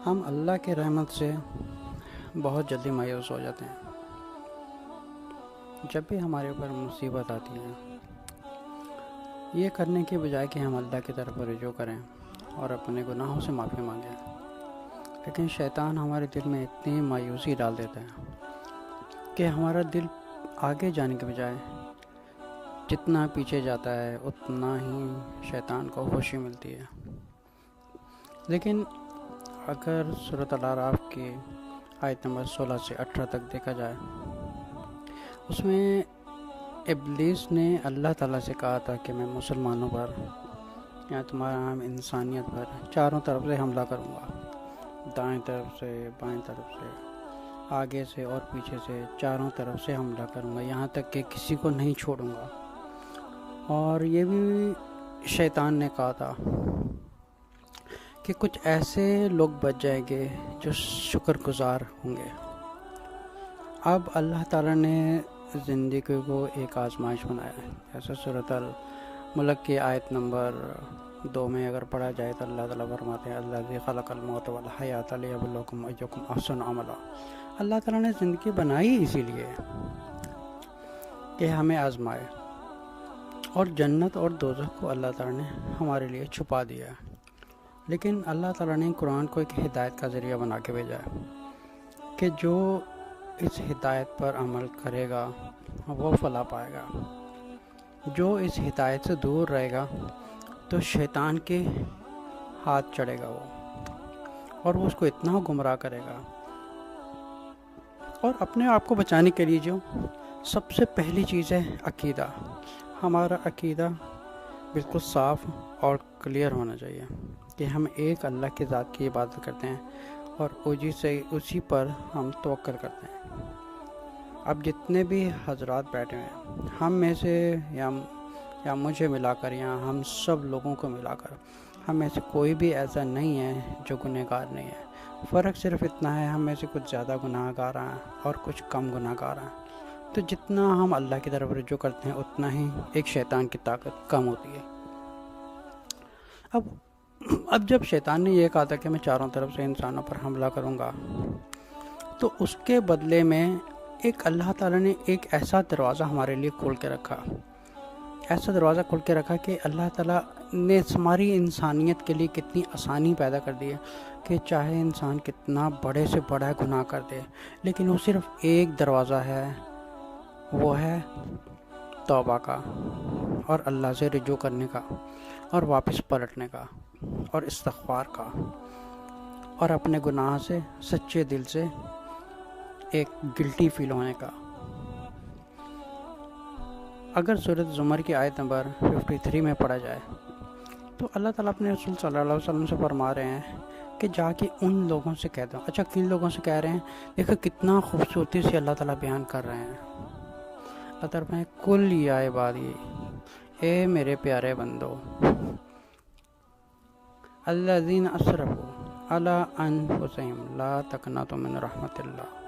ہم اللہ کی رحمت سے بہت جلدی مایوس ہو جاتے ہیں۔ جب بھی ہمارے اوپر مصیبت آتی ہے، یہ کرنے کے بجائے کہ ہم اللہ کی طرف رجوع کریں اور اپنے گناہوں سے معافی مانگیں، لیکن شیطان ہمارے دل میں اتنی مایوسی ڈال دیتا ہے کہ ہمارا دل آگے جانے کے بجائے جتنا پیچھے جاتا ہے اتنا ہی شیطان کو خوشی ملتی ہے۔ لیکن اگر سورۃ الاعراف کی آیت نمبر 16 سے 18 تک دیکھا جائے، اس میں ابلیس نے اللہ تعالیٰ سے کہا تھا کہ میں مسلمانوں پر یا تمام انسانیت پر چاروں طرف سے حملہ کروں گا، دائیں طرف سے، بائیں طرف سے، آگے سے اور پیچھے سے، چاروں طرف سے حملہ کروں گا، یہاں تک کہ کسی کو نہیں چھوڑوں گا۔ اور یہ بھی شیطان نے کہا تھا کہ کچھ ایسے لوگ بچ جائیں گے جو شکر گزار ہوں گے۔ اب اللہ تعالیٰ نے زندگی کو ایک آزمائش بنایا ہے، جیسے سورۃ الملک کی آیت نمبر 2 میں اگر پڑھا جائے تو اللہ تعالیٰ فرماتے ہیں الذی خلق الموت والحیات لیبلوکم ایکم احسن عملا۔ اللہ تعالیٰ نے زندگی بنائی اسی لیے کہ ہمیں آزمائے، اور جنت اور دوزخ کو اللہ تعالیٰ نے ہمارے لیے چھپا دیا ہے، لیکن اللہ تعالیٰ نے قرآن کو ایک ہدایت کا ذریعہ بنا کے بھیجا ہے کہ جو اس ہدایت پر عمل کرے گا وہ فلاح پائے گا، جو اس ہدایت سے دور رہے گا تو شیطان کے ہاتھ چڑھے گا وہ، اور وہ اس کو اتنا گمراہ کرے گا۔ اور اپنے آپ کو بچانے کے لیے جو سب سے پہلی چیز ہے عقیدہ، ہمارا عقیدہ بالکل صاف اور کلیئر ہونا چاہیے کہ ہم ایک اللہ کی ذات کی عبادت کرتے ہیں اور اسی پر ہم توکل کرتے ہیں۔ اب جتنے بھی حضرات بیٹھے ہیں، ہم میں سے یا مجھے ملا کر یا ہم سب لوگوں کو ملا کر ہم میں سے کوئی بھی ایسا نہیں ہے جو گنہگار نہیں ہے۔ فرق صرف اتنا ہے، ہم میں سے کچھ زیادہ گناہ گار ہیں اور کچھ کم گناہ گار ہیں۔ تو جتنا ہم اللہ کی طرف رجوع کرتے ہیں اتنا ہی ایک شیطان کی طاقت کم ہوتی ہے۔ اب جب شیطان نے یہ کہا تھا کہ میں چاروں طرف سے انسانوں پر حملہ کروں گا، تو اس کے بدلے میں ایک اللہ تعالیٰ نے ایک ایسا دروازہ ہمارے لیے کھول کے رکھا کہ اللہ تعالیٰ نے ہماری انسانیت کے لیے کتنی آسانی پیدا کر دی ہے کہ چاہے انسان کتنا بڑے سے بڑا گناہ کر دے، لیکن وہ صرف ایک دروازہ ہے، وہ ہے توبہ کا اور اللہ سے رجوع کرنے کا اور واپس پلٹنے کا اور استغفار کا، اور اپنے گناہ سے سچے دل سے ایک گلٹی فیل ہونے کا۔ اگر سورۃ زمر کی آیت نمبر 53 میں پڑھا جائے تو اللہ تعالیٰ اپنے رسول صلی اللہ علیہ وسلم سے فرما رہے ہیں کہ جا کے ان لوگوں سے کہہ دو۔ اچھا، کن لوگوں سے کہہ رہے ہیں؟ دیکھو کتنا خوبصورتی سے اللہ تعالیٰ بیان کر رہے ہیں۔ اللہ تعالیٰ نے کل یا عبادی، اے میرے پیارے بندو، الذین اسرفوا علی انفسہم لا تقنطوا من رحمت اللہ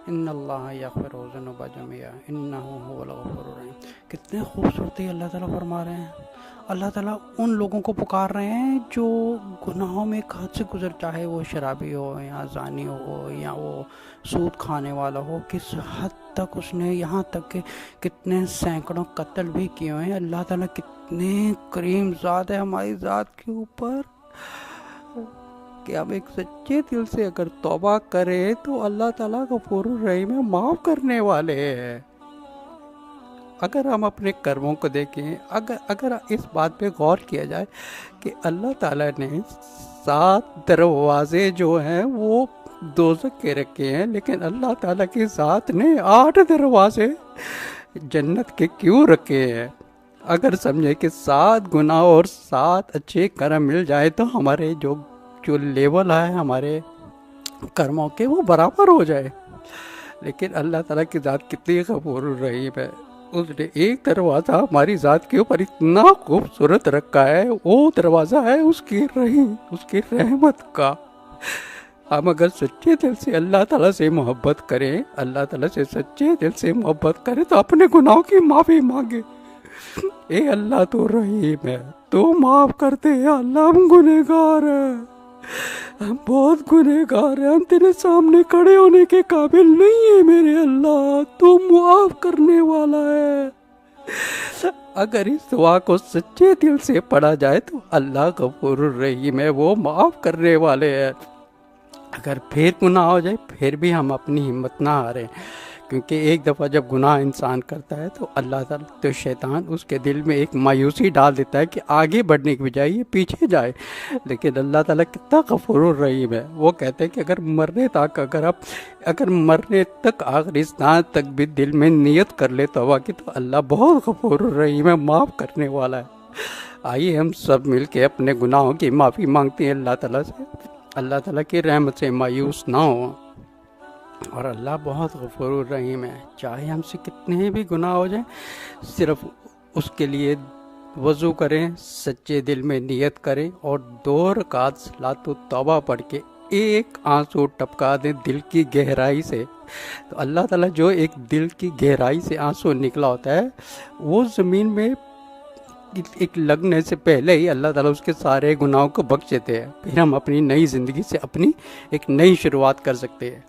ان اللہ یغفر الذنوب جميعا انہ هو الغفور الرحیم۔ کتنے خوبصورتی اللہ تعالیٰ فرما رہے ہیں۔ اللہ تعالیٰ ان لوگوں کو پکار رہے ہیں جو گناہوں میں ایک حد سے گزر، چاہے وہ شرابی ہو یا زانی ہو یا وہ سود کھانے والا ہو، کس حد تک اس نے، یہاں تک کہ کتنے سینکڑوں قتل بھی کیے ہوئے ہیں۔ اللہ تعالیٰ کتنے کریم ذات ہے ہماری ذات کے اوپر کہ ہم ایک سچے دل سے اگر توبہ کریں تو اللہ تعالیٰ غفور الرحیم ہے، معاف کرنے والے ہیں۔ اگر ہم اپنے کرموں کو دیکھیں، اگر اس بات پہ غور کیا جائے کہ اللہ تعالیٰ نے 7 دروازے جو ہیں وہ دوزخ کے رکھے ہیں، لیکن اللہ تعالیٰ کی ذات نے 8 دروازے جنت کے کیوں رکھے ہیں؟ اگر سمجھے کہ 7 گناہ اور 7 اچھے کرم مل جائے تو ہمارے جو لیول ہے ہمارے کرموں کے وہ برابر ہو جائے، لیکن اللہ تعالیٰ کی ذات کتنی غفور الرحیم ہے۔ اس نے ایک دروازہ ہماری ذات کے اوپر اتنا خوبصورت رکھا ہے، وہ دروازہ ہے اس کی رحمت کا۔ ہم اگر سچے دل سے اللہ تعالیٰ سے محبت کریں، اللہ تعالیٰ سے سچے دل سے محبت کریں تو اپنے گناہوں کی معافی مانگے۔ اے اللہ تو رحیم ہے، تو معاف کرتے ہیں، اللہ ہم گنہگار ہیں۔ ہم بہت گنہگار ہیں، ہم تیرے سامنے کھڑے ہونے کے قابل نہیں ہیں میرے اللہ، تو معاف کرنے والا ہے۔ اگر اس دعا کو سچے دل سے پڑھا جائے تو اللہ غفور الرحیم ہے، وہ معاف کرنے والے ہیں۔ اگر پھر گناہ ہو جائے پھر بھی ہم اپنی ہمت نہ ہاریں، کیونکہ ایک دفعہ جب گناہ انسان کرتا ہے تو اللہ تعالیٰ تو شیطان اس کے دل میں ایک مایوسی ڈال دیتا ہے کہ آگے بڑھنے کی بجائے یہ پیچھے جائے، لیکن اللہ تعالیٰ کتنا غفور الرحیم ہے، وہ کہتے ہیں کہ اگر مرنے تک آخری سانس تک بھی دل میں نیت کر لے توبہ کی تو اللہ بہت غفور الرحیم ہے، معاف کرنے والا ہے۔ آئیے ہم سب مل کے اپنے گناہوں کی معافی مانگتے ہیں اللہ تعالیٰ سے، اللہ تعالیٰ کی رحمت سے مایوس نہ ہوں، اور اللہ بہت غفور الرحیم ہے، چاہے ہم سے کتنے بھی گناہ ہو جائیں صرف اس کے لیے وضو کریں، سچے دل میں نیت کریں اور 2 رکعت صلاۃ التوبہ پڑھ کے ایک آنسو ٹپکا دیں دل کی گہرائی سے، تو اللہ تعالیٰ جو ایک دل کی گہرائی سے آنسو نکلا ہوتا ہے وہ زمین میں ایک لگنے سے پہلے ہی اللہ تعالیٰ اس کے سارے گناہوں کو بخش دیتے ہیں، پھر ہم اپنی نئی زندگی سے اپنی ایک نئی شروعات کر سکتے ہیں۔